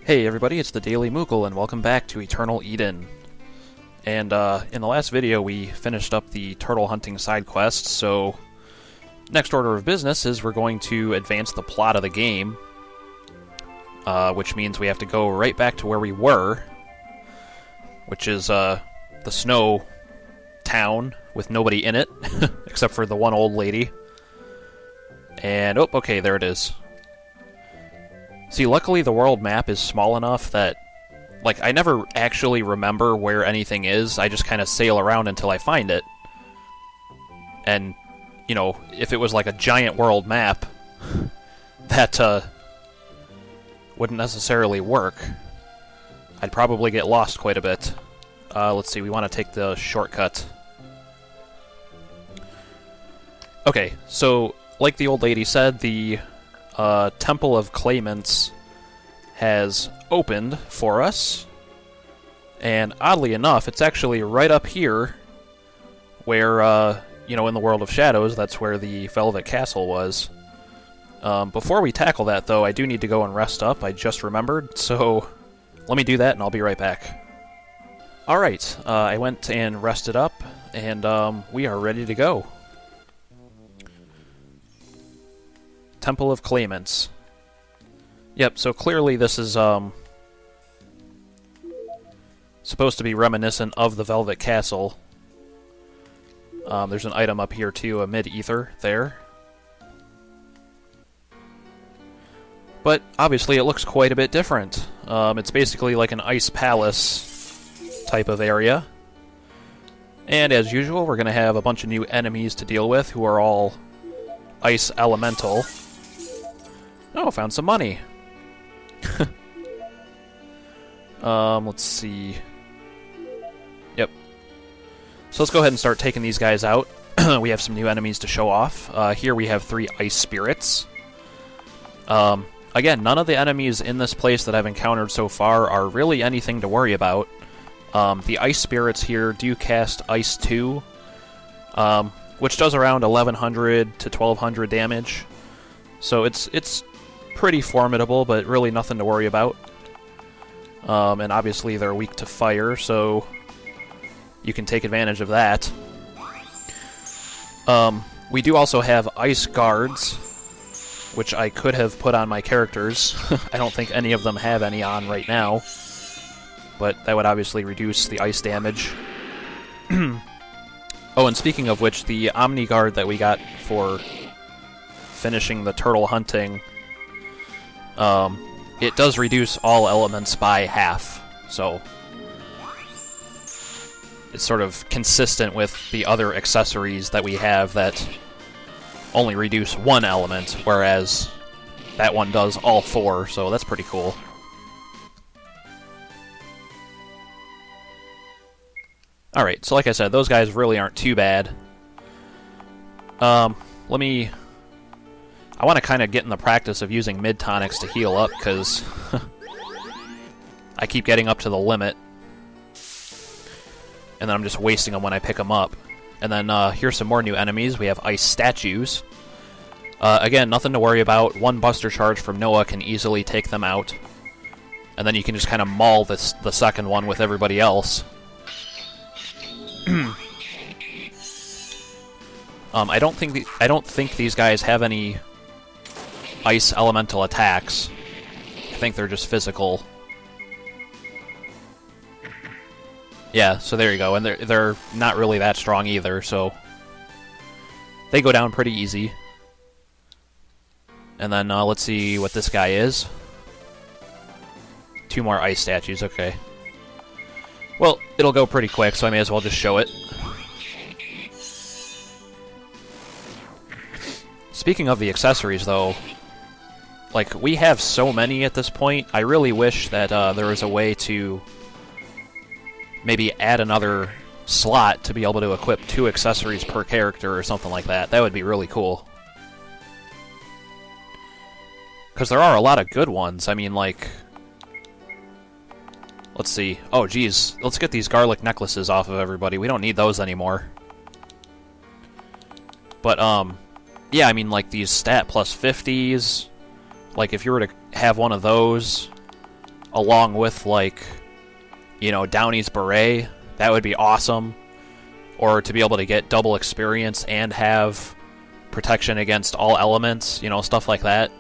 Hey everybody, it's the Daily Moogle, and welcome back to Eternal Eden. And in the last video we finished up the turtle hunting side quest, so next order of business is we're going to advance the plot of the game, which means we have to go right back to where we were, which is the snow town with nobody in it, except for the one old lady. And, oh, okay, there it is. See, luckily the world map is small enough that, like, I never actually remember where anything is. I just kind of sail around until I find it. And, you know, if it was like a giant world map, that, wouldn't necessarily work. I'd probably get lost quite a bit. Let's see, we want to take the shortcut. Okay, so, like the old lady said, the Temple of Claimants has opened for us, and oddly enough, it's actually right up here where, you know, in the World of Shadows, that's where the Velvet Castle was. Before we tackle that, though, I do need to go and rest up, I just remembered, so let me do that and I'll be right back. Alright, I went and rested up, and we are ready to go. Temple of Claimants. Yep, so clearly this is supposed to be reminiscent of the Velvet Castle. There's an item up here too, a mid-ether there. But obviously it looks quite a bit different. It's basically like an ice palace type of area. And as usual, we're going to have a bunch of new enemies to deal with who are all ice elemental. Oh, found some money. Let's see. Yep. So let's go ahead and start taking these guys out. We have some new enemies to show off. Here we have 3 ice spirits. Again, none of the enemies in this place that I've encountered so far are really anything to worry about. The ice spirits here do cast Ice 2, which does around 1100 to 1200 damage. So it's pretty formidable, but really nothing to worry about. And obviously they're weak to fire, so you can take advantage of that. We do also have ice guards, which I could have put on my characters. I don't think any of them have any on right now, but that would obviously reduce the ice damage. Oh, and speaking of which, the Omni Guard that we got for finishing the turtle hunting, it does reduce all elements by half, so it's sort of consistent with the other accessories that we have that only reduce one element, whereas that one does all 4, so that's pretty cool. Alright, so like I said, those guys really aren't too bad. I want to kind of get in the practice of using mid-tonics to heal up, because I keep getting up to the limit, and then I'm just wasting them when I pick them up. And then here's some more new enemies. We have ice statues. Again, nothing to worry about. One buster charge from Noah can easily take them out, and then you can just kind of maul the second one with everybody else. I don't think these guys have any ice elemental attacks. I think they're just physical. Yeah, so there you go, and they're not really that strong either, so they go down pretty easy. And then let's see what this guy is. 2 more ice statues, okay. Well, it'll go pretty quick, so I may as well just show it. Speaking of the accessories, though, like, we have so many at this point, I really wish that there was a way to maybe add another slot to be able to equip 2 accessories per character or something like that. That would be really cool. Because there are a lot of good ones. I mean, like, let's see. Oh, geez. Let's get these garlic necklaces off of everybody. We don't need those anymore. But, yeah, I mean, like, these stat plus 50s. Like, if you were to have one of those, along with, like, you know, Downey's Beret. That would be awesome. Or to be able to get double experience and have protection against all elements, you know, stuff like that.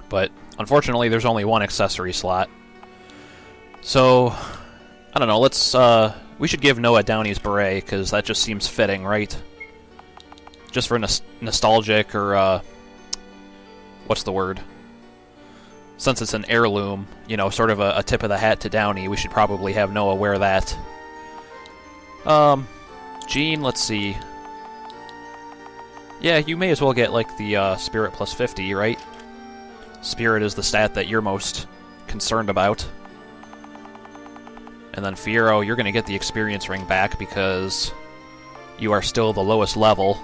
But unfortunately, there's only one accessory slot. So, I don't know, let's, we should give Noah Downey's Beret, because that just seems fitting, right? Just for nostalgic, or, what's the word? Since it's an heirloom, you know, sort of a tip of the hat to Downey, we should probably have Noah wear that. Gene, let's see. Yeah, you may as well get, like, the, Spirit plus 50, right? Spirit is the stat that you're most concerned about. And then Fiero, you're gonna get the experience ring back because you are still the lowest level.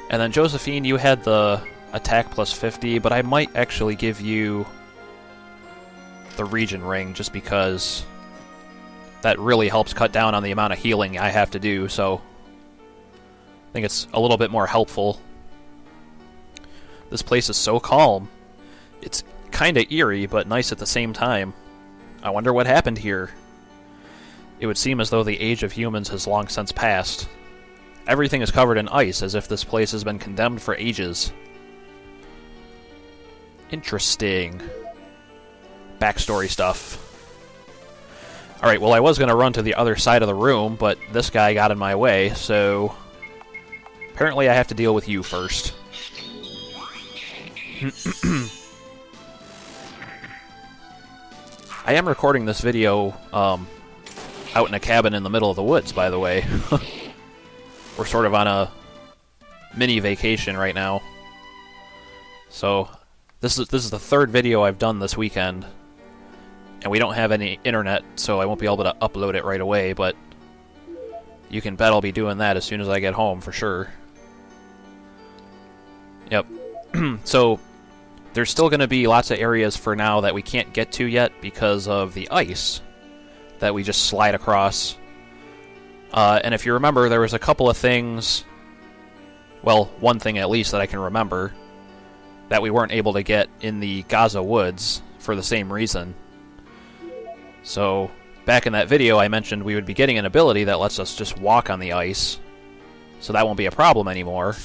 And then Josephine, you had the attack plus 50, but I might actually give you the region ring just because that really helps cut down on the amount of healing I have to do, so I think it's a little bit more helpful. This place is so calm. It's kinda eerie, but nice at the same time. I wonder what happened here. It would seem as though the age of humans has long since passed. Everything is covered in ice, as if this place has been condemned for ages. Interesting. Backstory stuff. Alright, well, I was going to run to the other side of the room, but this guy got in my way, so apparently I have to deal with you first. I am recording this video out in a cabin in the middle of the woods, by the way. We're sort of on a mini vacation right now. So this is the third video I've done this weekend. And we don't have any internet, so I won't be able to upload it right away, but you can bet I'll be doing that as soon as I get home, for sure. Yep. So there's still going to be lots of areas for now that we can't get to yet because of the ice that we just slide across. And if you remember, there was a couple of things, well, one thing at least that I can remember, that we weren't able to get in the Gaza Woods for the same reason. So, back in that video I mentioned we would be getting an ability that lets us just walk on the ice, so that won't be a problem anymore.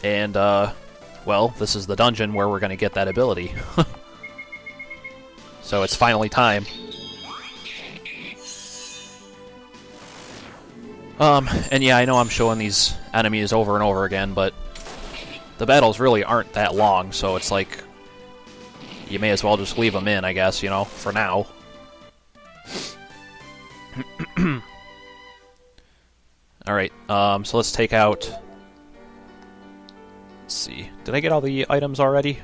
And, well, this is the dungeon where we're going to get that ability. So it's finally time. And yeah, I know I'm showing these enemies over and over again, but the battles really aren't that long, so it's like, you may as well just leave them in, I guess, you know, for now. Alright, so let's take out... Let's see, did I get all the items already?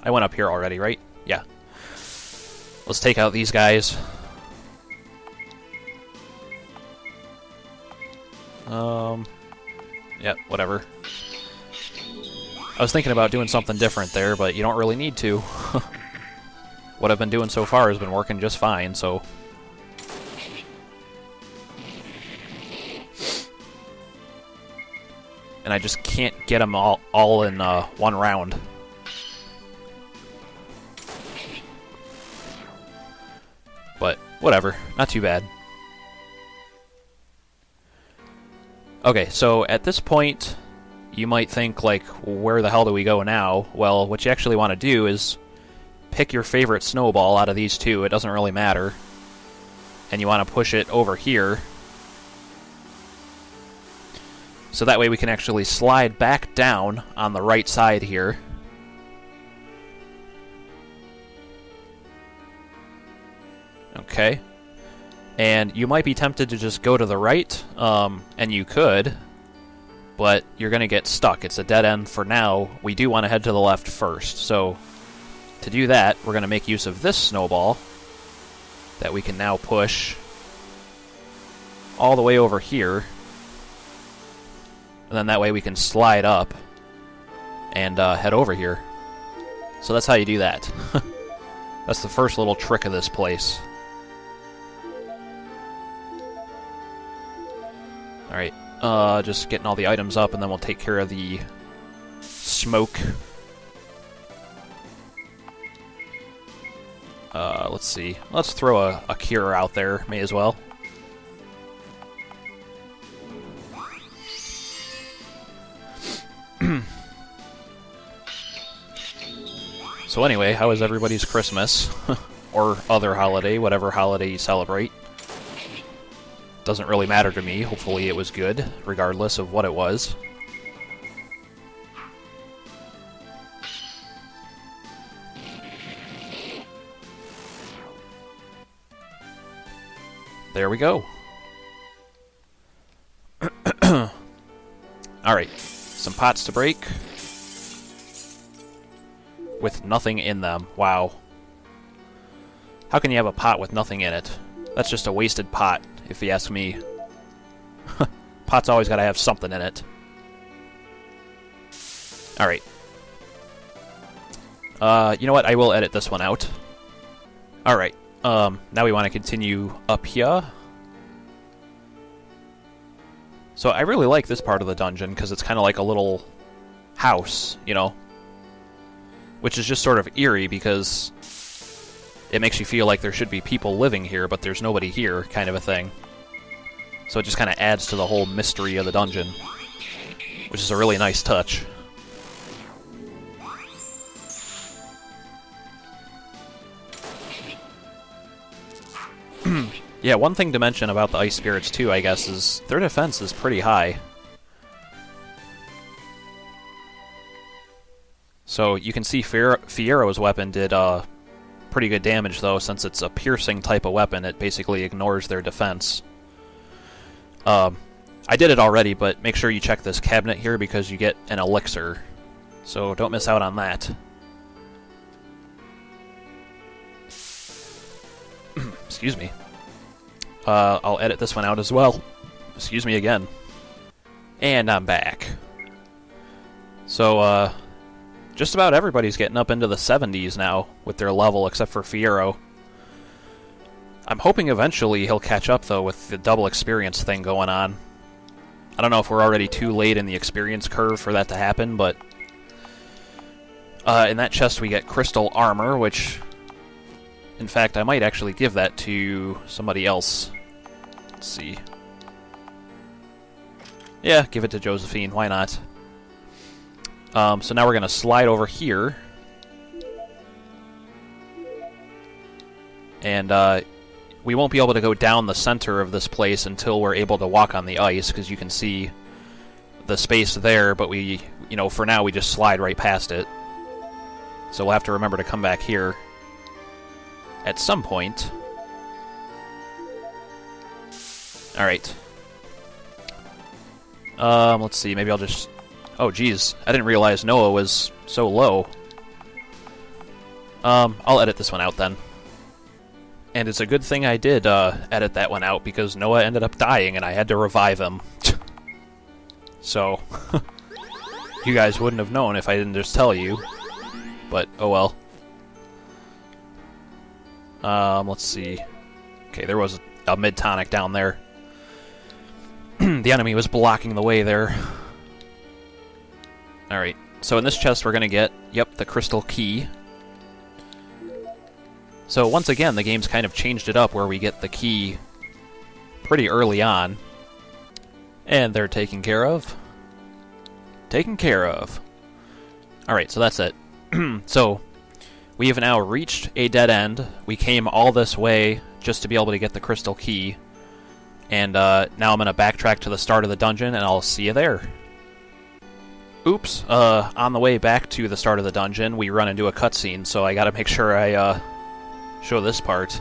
I went up here already, right? Yeah. Let's take out these guys. Yeah, whatever. I was thinking about doing something different there, but you don't really need to. What I've been doing so far has been working just fine, so... And I just can't get them all in one round. But, whatever. Not too bad. Okay, so at this point, you might think, like, where the hell do we go now? Well, what you actually want to do is pick your favorite snowball out of these two. It doesn't really matter. And you want to push it over here. So that way we can actually slide back down on the right side here. Okay. And you might be tempted to just go to the right, and you could, but you're going to get stuck. It's a dead end for now. We do want to head to the left first. So to do that, we're going to make use of this snowball that we can now push all the way over here. And then that way we can slide up and head over here. So that's how you do that. That's the first little trick of this place. Alright, just getting all the items up, and then we'll take care of the smoke. Let's see. Let's throw a cure out there. May as well. So anyway, how is everybody's Christmas? Or other holiday, whatever holiday you celebrate. Doesn't really matter to me. Hopefully it was good, regardless of what it was. There we go. Alright, some pots to break. With nothing in them. Wow. How can you have a pot with nothing in it? That's just a wasted pot, if you ask me. Pot's always gotta have something in it. Alright. You know what? I will edit this one out. Alright. Now we want to continue up here. So I really like this part of the dungeon, because it's kind of like a little house, you know? Which is just sort of eerie, because it makes you feel like there should be people living here, but there's nobody here, kind of a thing. So it just kind of adds to the whole mystery of the dungeon, which is a really nice touch. Yeah, one thing to mention about the ice spirits too, I guess, is their defense is pretty high. So you can see Fiero's weapon did pretty good damage, though, since it's a piercing type of weapon. It basically ignores their defense. I did it already, but make sure you check this cabinet here because you get an elixir. So don't miss out on that. Excuse me. I'll edit this one out as well. Excuse me again. And I'm back. So, just about everybody's getting up into the 70s now with their level, except for Fiero. I'm hoping eventually he'll catch up, though, with the double experience thing going on. I don't know if we're already too late in the experience curve for that to happen, but in that chest we get crystal armor, which, in fact, I might actually give that to somebody else. Let's see. Yeah, give it to Josephine. Why not? So now we're going to slide over here. And we won't be able to go down the center of this place until we're able to walk on the ice, because you can see the space there, but we, you know, for now we just slide right past it. So we'll have to remember to come back here at some point. Alright. Let's see, maybe I'll just... Oh, geez, I didn't realize Noah was so low. I'll edit this one out then. And it's a good thing I did edit that one out, because Noah ended up dying and I had to revive him. So, you guys wouldn't have known if I didn't just tell you. But, oh well. Let's see. Okay, there was a mid-tonic down there. The enemy was blocking the way there. Alright, so in this chest we're going to get, yep, the crystal key. So once again, the game's kind of changed it up where we get the key pretty early on. And they're taken care of. Taken care of. Alright, so that's it. So, we have now reached a dead end. We came all this way just to be able to get the crystal key. And now I'm going to backtrack to the start of the dungeon, and I'll see you there. Oops, on the way back to the start of the dungeon, we run into a cutscene, so I gotta make sure I, show this part.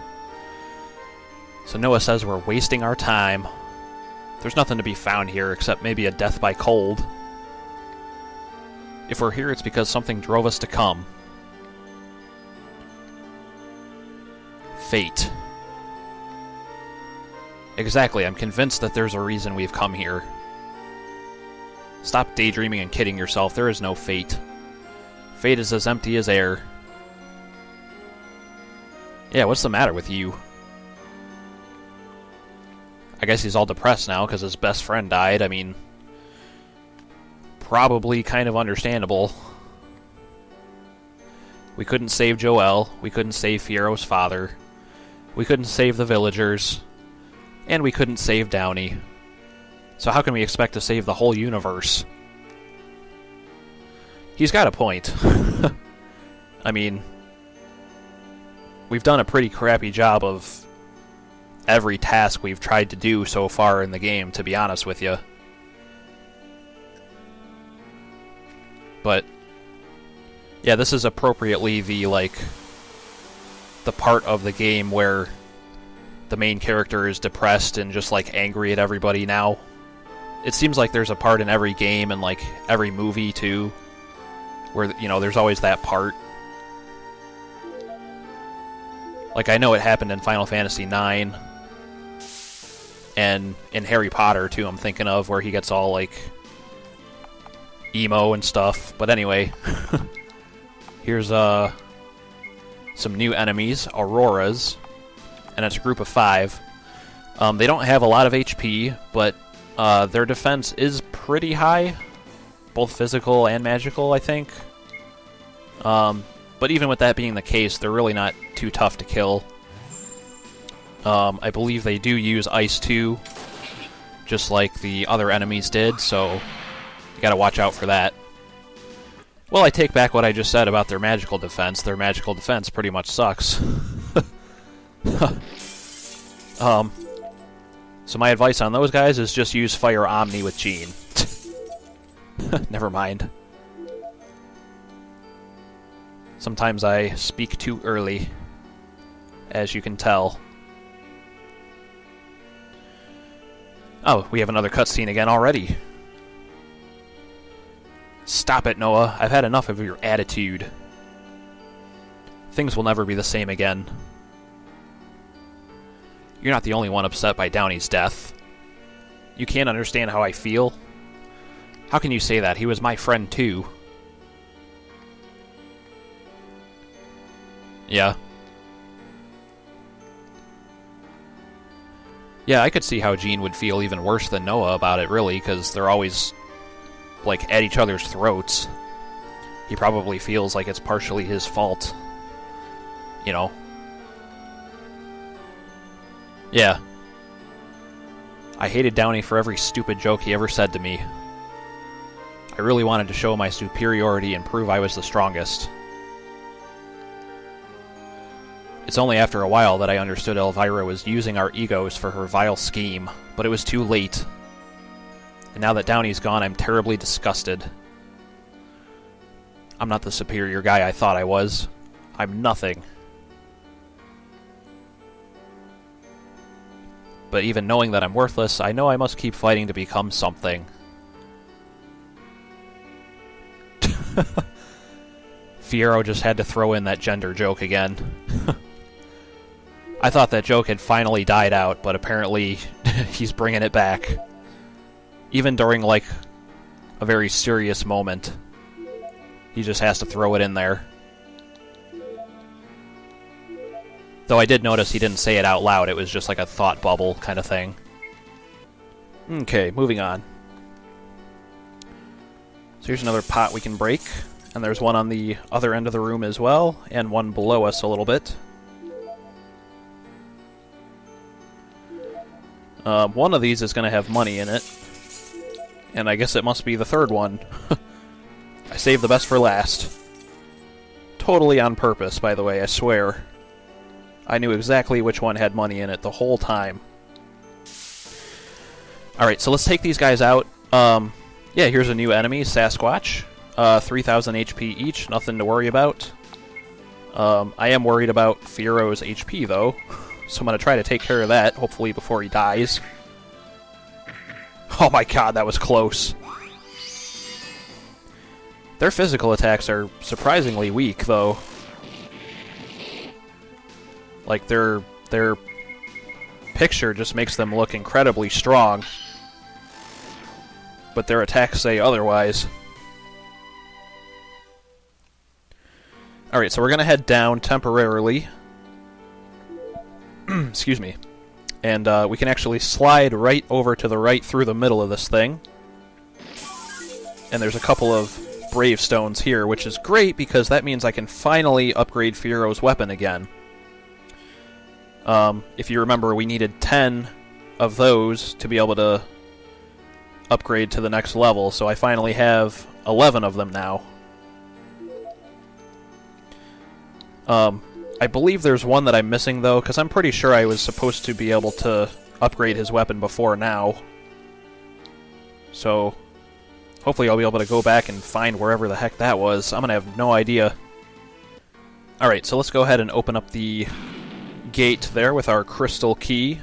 So Noah says we're wasting our time. There's nothing to be found here except maybe a death by cold. If we're here, it's because something drove us to come. Fate. Exactly, I'm convinced that there's a reason we've come here. Stop daydreaming and kidding yourself. There is no fate. Fate is as empty as air. Yeah, what's the matter with you? I guess he's all depressed now because his best friend died. I mean, probably kind of understandable. We couldn't save Joel. We couldn't save Fiero's father. We couldn't save the villagers. And we couldn't save Downey. So how can we expect to save the whole universe? He's got a point. I mean, we've done a pretty crappy job of every task we've tried to do so far in the game, to be honest with you. But yeah, this is appropriately the part of the game where the main character is depressed and just angry at everybody now. It seems like there's a part in every game and every movie too, where there's always that part. I know it happened in Final Fantasy IX and in Harry Potter too, I'm thinking of, where he gets all emo and stuff. But anyway, here's some new enemies, Auroras, and it's a group of 5. They don't have a lot of HP, but their defense is pretty high, both physical and magical, I think. But even with that being the case, they're really not too tough to kill. I believe they do use Ice too, just like the other enemies did, so you gotta watch out for that. Well, I take back what I just said about their magical defense. Their magical defense pretty much sucks. So my advice on those guys is just use Fire Omni with Jean. Never mind. Sometimes I speak too early, as you can tell. Oh, we have another cutscene again already. Stop it, Noah. I've had enough of your attitude. Things will never be the same again. You're not the only one upset by Downey's death. You can't understand how I feel? How can you say that? He was my friend, too. Yeah. Yeah, I could see how Jean would feel even worse than Noah about it, really, because they're always, at each other's throats. He probably feels like it's partially his fault. You know. Yeah. I hated Downey for every stupid joke he ever said to me. I really wanted to show my superiority and prove I was the strongest. It's only after a while that I understood Elvira was using our egos for her vile scheme, but it was too late. And now that Downey's gone, I'm terribly disgusted. I'm not the superior guy I thought I was. I'm nothing. But even knowing that I'm worthless, I know I must keep fighting to become something. Fiero just had to throw in that gender joke again. I thought that joke had finally died out, but apparently he's bringing it back. Even during, a very serious moment. He just has to throw it in there. Though I did notice he didn't say it out loud, it was just a thought bubble kind of thing. Okay, moving on. So here's another pot we can break. And there's one on the other end of the room as well, and one below us a little bit. One of these is going to have money in it. And I guess it must be the third one. I saved the best for last. Totally on purpose, by the way, I swear. I knew exactly which one had money in it the whole time. Alright, so let's take these guys out. Yeah, here's a new enemy, Sasquatch. 3,000 HP each, nothing to worry about. I am worried about Fiero's HP, though. So I'm going to try to take care of that, hopefully before he dies. Oh my god, that was close. Their physical attacks are surprisingly weak, though. Their picture just makes them look incredibly strong. But their attacks say otherwise. Alright, so we're going to head down temporarily. Excuse me. And we can actually slide right over to the right through the middle of this thing. And there's a couple of Brave Stones here, which is great because that means I can finally upgrade Fiero's weapon again. If you remember, we needed 10 of those to be able to upgrade to the next level, so I finally have 11 of them now. I believe there's one that I'm missing, though, because I'm pretty sure I was supposed to be able to upgrade his weapon before now. So, hopefully I'll be able to go back and find wherever the heck that was. I'm going to have no idea. Alright, so let's go ahead and open up the gate there with our crystal key.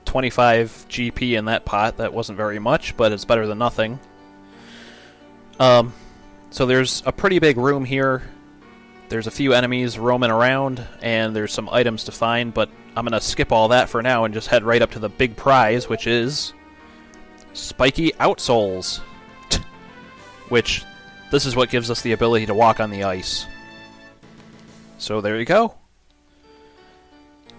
25 GP in that pot. That wasn't very much, but it's better than nothing. So there's a pretty big room here. There's a few enemies roaming around, and there's some items to find, but I'm going to skip all that for now and just head right up to the big prize, which is spiky outsoles. Which, this is what gives us the ability to walk on the ice. So there you go.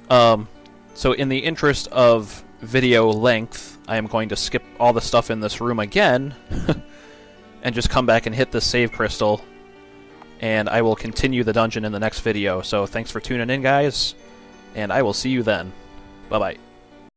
So in the interest of video length, I am going to skip all the stuff in this room again, and just come back and hit this save crystal, and I will continue the dungeon in the next video. So thanks for tuning in, guys, and I will see you then. Bye-bye.